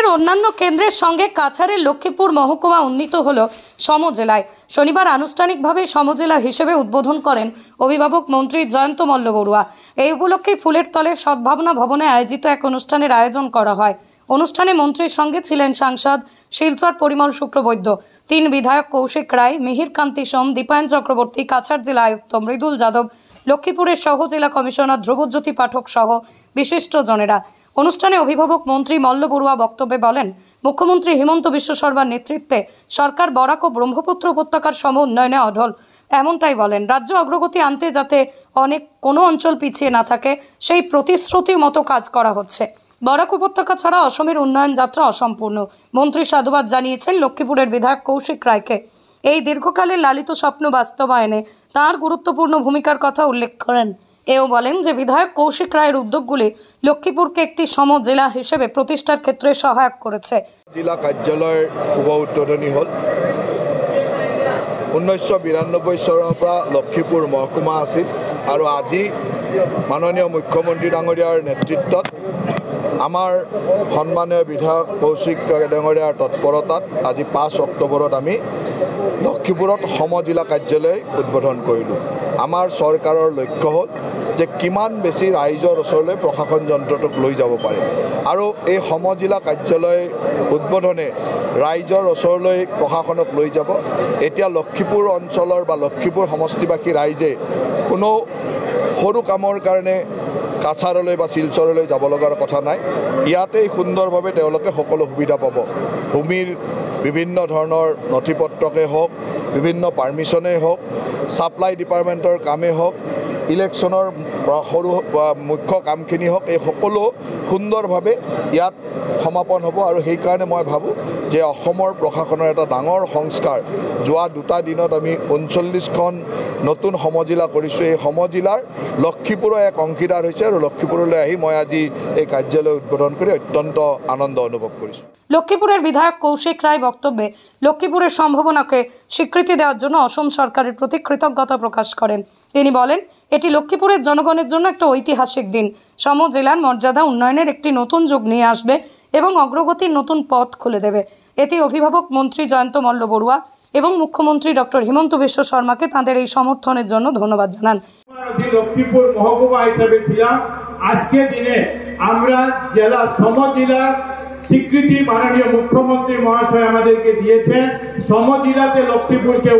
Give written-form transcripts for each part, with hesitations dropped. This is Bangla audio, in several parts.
রাজ্যের অন্যান্য কেন্দ্রের সঙ্গে কাছাড়ের লক্ষ্মীপুর মহকুমা উন্নীত হল সমজেলায়। শনিবার আনুষ্ঠানিকভাবে সমজেলা হিসেবে উদ্বোধন করেন অভিভাবক মন্ত্রী জয়ন্ত মল্ল বড়ুয়া। এই উপলক্ষে ফুলের তলে সদ্ভাবনা ভবনে আয়োজিত এক অনুষ্ঠানের আয়োজন করা হয়। অনুষ্ঠানে মন্ত্রীর সঙ্গে ছিলেন সাংসদ শিলচর পরিমল শুক্লবৈদ্য, 3 বিধায়ক কৌশিক রায়, মিহির কান্তি সোম, দীপায়ন চক্রবর্তী, কাছাড় জেলা আয়ুক্ত মৃদুল যাদব, লক্ষ্মীপুরের সহ জেলা কমিশনার ধ্রুবজ্যোতি পাঠক সহ বিশিষ্টজনেরা। অনুষ্ঠানে অভিভাবক মন্ত্রী মল্ল বড়ুয়া বক্তব্যে বলেন, মুখ্যমন্ত্রী হিমন্ত বিশ্ব শর্মার নেতৃত্বে সরকার বরাক ও ব্রহ্মপুত্র উপত্যকার সম উন্নয়নে অঢল। এমনটাই বলেন, রাজ্য অগ্রগতি আনতে যাতে কোনো অঞ্চল পিছিয়ে না থাকে সেই প্রতিশ্রুতি মতো কাজ করা হচ্ছে। বরাক উপত্যকা ছাড়া অসমের উন্নয়ন যাত্রা অসম্পূর্ণ। মন্ত্রী সাধুবাদ জানিয়েছেন লক্ষ্মীপুরের বিধায়ক কৌশিক রায়কে। এই দীর্ঘকালের লালিত স্বপ্ন বাস্তবায়নে তাঁর গুরুত্বপূর্ণ ভূমিকার কথা উল্লেখ করেন। এও বলেন যে বিধায়ক কৌশিক রায়ের উদ্যোগগুলি লক্ষ্মীপুরকে একটি সম জেলা হিসেবে প্রতিষ্ঠার ক্ষেত্রে সহায়ক করেছে। জেলা কাৰ্যালয়ৰ শুভ উদ্বোধনী হল। 1992 চনৰ পৰা লক্ষ্মীপুৰ মহকুমা আছিল আৰু আজি মাননীয় মুখ্যমন্ত্ৰী ডাঙৰীয়াৰ নেতৃত্বত আমাৰ সন্মানীয় বিধায়ক কৌশিক ডাঙৰীয়াৰ তৎপৰতাত আজি 5 অক্টোবৰত আমি লক্ষ্মীপুৰত সমজিলা কাৰ্যালয় উদ্বোধন কৰিলোঁ। আমাৰ চৰকাৰৰ লক্ষ্য হ'ল যে কিমান বেছি ৰাইজৰ ওচৰলৈ প্ৰশাসন যন্ত্ৰটোক লৈ যাব পাৰে আৰু এই সমজিলা কাৰ্যালয় উদ্বোধনে ৰাইজৰ ওচৰলৈ প্ৰশাসনক লৈ যাব। এতিয়া লক্ষ্মীপুৰ অঞ্চলৰ বা লক্ষ্মীপুৰ সমষ্টিবাসী ৰাইজে কোনো সৰু কামৰ কাৰণে কাছাৰলৈ বা শিলচৰলৈ যাব লগাৰ কথা নাই। ইয়াতেই সুন্দৰভাৱে তেওঁলোকে সকলো সুবিধা পাব। ভূমিৰ বিভিন্ন ধৰণৰ নথিপত্ৰকে হওক, বিভিন্ন পাৰ্মিশ্যনেই হওক, ছাপ্লাই ডিপাৰ্টমেণ্টৰ কামেই হওক, ইলেকশ্যনৰ সৰু মুখ্য কামখিনি হওক, এই সকলো সুন্দৰভাৱে ইয়াত সমাপন হ'ব। আৰু সেইকাৰণে মই ভাবোঁ যে অসমৰ প্ৰশাসনৰ এটা ডাঙৰ সংস্কাৰ। যোৱা 2টা দিনত আমি 39খন নতুন সমজিলা কৰিছোঁ। এই সমজিলাৰ লক্ষ্মীপুৰৰ এক অংশীদাৰ হৈছে আৰু লক্ষ্মীপুৰলৈ আহি মই আজি এই কাৰ্যালয় উদ্বোধন কৰি অত্যন্ত আনন্দ অনুভৱ কৰিছোঁ। লক্ষ্মীপুরের বিধায়ক কৌশিক রায় বক্তব্যে লক্ষ্মীপুরের সম্ভাবনাকে স্বীকৃতি দেওয়ার জন্য অসম সরকারের প্রতি কৃতজ্ঞতা প্রকাশ করেন। তিনি বলেন, এটি লক্ষ্মীপুরের জনগণের জন্য একটা ঐতিহাসিক দিন। সম জেলার মর্যাদা উন্নয়নের একটি নতুন যুগ নিয়ে আসবে এবং অগ্রগতির নতুন পথ খুলে দেবে। এতে অভিভাবক মন্ত্রী জয়ন্ত মল্ল বড়ুয়া এবং মুখ্যমন্ত্রী ডক্টর হিমন্ত বিশ্ব শর্মাকে তাঁদের এই সমর্থনের জন্য ধন্যবাদ জানান। লক্ষ্মীপুর মহকুমা হিসেবে ছিলাম, আজকের দিনে আমরা জেলা সমজেলা স্বীকৃতি মাননীয় মুখ্যমন্ত্রী মহাশয় আমাদেরকে দিয়েছেন। সমজেলাতে লক্ষ্মীপুরকে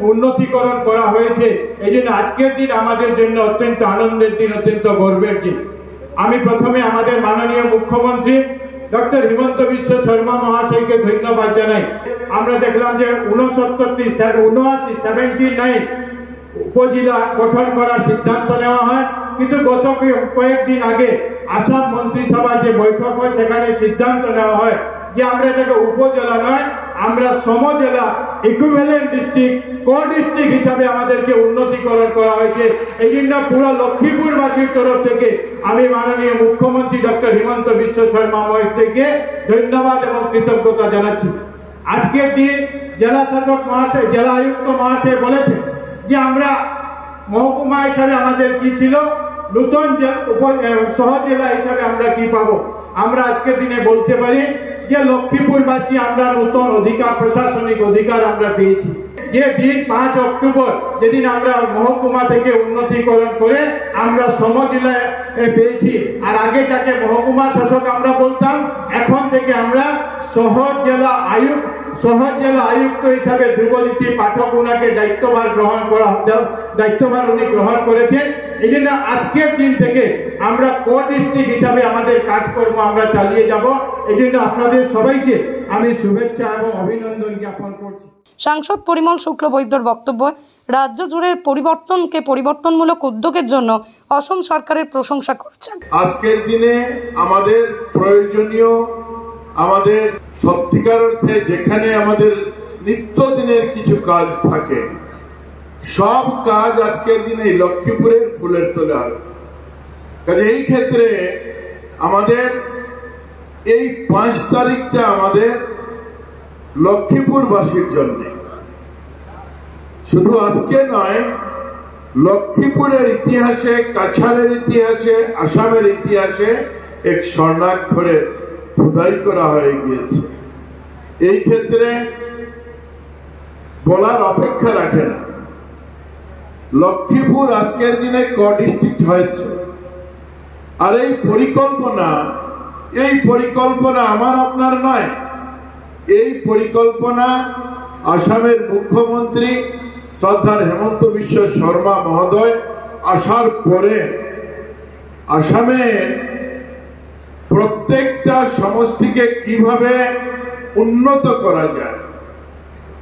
উন্নতিকরণ করা হয়েছে। এই জন্য আজকের দিন আমাদের জন্য অত্যন্ত আনন্দের দিন, অত্যন্ত গর্বের দিন। আমি প্রথমে আমাদের মাননীয় মুখ্যমন্ত্রী ডক্টর হিমন্ত বিশ্ব শর্মা মহাশয়কে ধন্যবাদ জানাই। আমরা দেখলাম যে 79 উপজেলা গঠন করার সিদ্ধান্ত নেওয়া হয়, কিন্তু গত কয়েকদিন আগে আসাম মন্ত্রিসভা যে বৈঠক হয় সেখানে সিদ্ধান্ত নেওয়া হয় যে আমরা এটাকে উপজেলা নয়, আমরা সমজেলা ইকুইভ্যালেন্ট ডিস্ট্রিক্ট, ডিস্ট্রিক্ট হিসাবে আমাদেরকে উন্নতিকরণ করা হয়েছে। এই জন্য পুরো লক্ষ্মীপুরবাসীর তরফ থেকে আমি মাননীয় মুখ্যমন্ত্রী ডক্টর হিমন্ত বিশ্ব শর্মা মহাশয়কে ধন্যবাদ এবং কৃতজ্ঞতা জানাচ্ছি। আজকের দিন জেলা শাসক মহাশয়, জেলা আয়ুক্ত মহাশয় বলেছে যে আমরা মহকুমা হিসাবে আমাদের কি ছিল, নতুন শহর জেলা হিসাবে আমরা কি পাবো। আমরা আজকের দিনে বলতে পারি যে লক্ষ্মীপুরবাসী আমরা নতুন অধিকার, প্রশাসনিক অধিকার আমরা পেয়েছি। যে দিন 5 অক্টোবর, যেদিন আমরা মহকুমা থেকে উন্নতিকরণ করে আমরা সমজেলায় পেয়েছি, আর আগে যাকে মহকুমা শাসক আমরা বলতাম, এখন থেকে আমরা শহর জেলা আয়ুক্ত হিসাবে ধ্রুবজ্যোতি পাঠক উনাকে দায়িত্বভার উনি গ্রহণ করেছেন। এই জন্য আজকের দিন থেকে আমরা ডিস্ট্রিক্ট হিসাবে আমাদের কাজকর্ম আমরা চালিয়ে যাব। এই জন্য আপনাদের সবাইকে আমি শুভেচ্ছা এবং অভিনন্দন জ্ঞাপন করছি। সাংসদ পরিমল শুক্লবৈদ্যর বক্তব্য, রাজ্য জুড়ে পরিবর্তনমূলক উদ্যোগের জন্য অসম সরকারের প্রশংসা করছেন। আজকের দিনে আমাদের প্রয়োজনীয়, আমাদের সত্যিকার অর্থে যেখানে আমাদের নিত্যদিনের কিছু কাজ থাকে, সব কাজ আজকের দিনে লক্ষ্মীপুরের ফুলের তলে হবে। কাজে এই ক্ষেত্রে আমাদের এই 5 তারিখটা আমাদের লক্ষ্মীপুরবাসীর জন্য, শুধু আজকে নয়, লক্ষ্মীপুরের ইতিহাসে, কাছাড়ের ইতিহাসে, আসামের ইতিহাসে এক স্বর্ণাক্ষরের খোদাই করা হয়ে গিয়েছে। এই ক্ষেত্রে বলার অপেক্ষা রাখে না। লক্ষ্মীপুর আজকের দিনে ডিস্ট্রিক্ট হয়েছে, আর এই পরিকল্পনা আমার আপনার নয়। এই পরিকল্পনা আসামের মুখ্যমন্ত্রী শ্রদ্ধার হেমন্ত বিশ্ব শর্মা মহোদয় আসার পরে আসামের প্রত্যেকটা সমষ্টিকে কিভাবে উন্নত করা যায়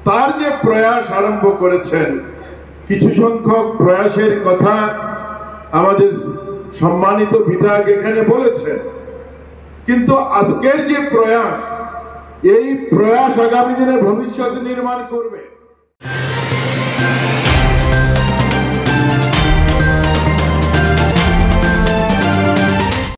তার যে প্রয়াস আরম্ভ করেছেন, কিছু সংখ্যক প্রয়াসের কথা আমাদের সম্মানিত বিধায়ক এখানে বলেছেন, কিন্তু আজকের যে প্রয়াস, এই প্রয়াস আগামী দিনে ভবিষ্যৎ নির্মাণ করবে।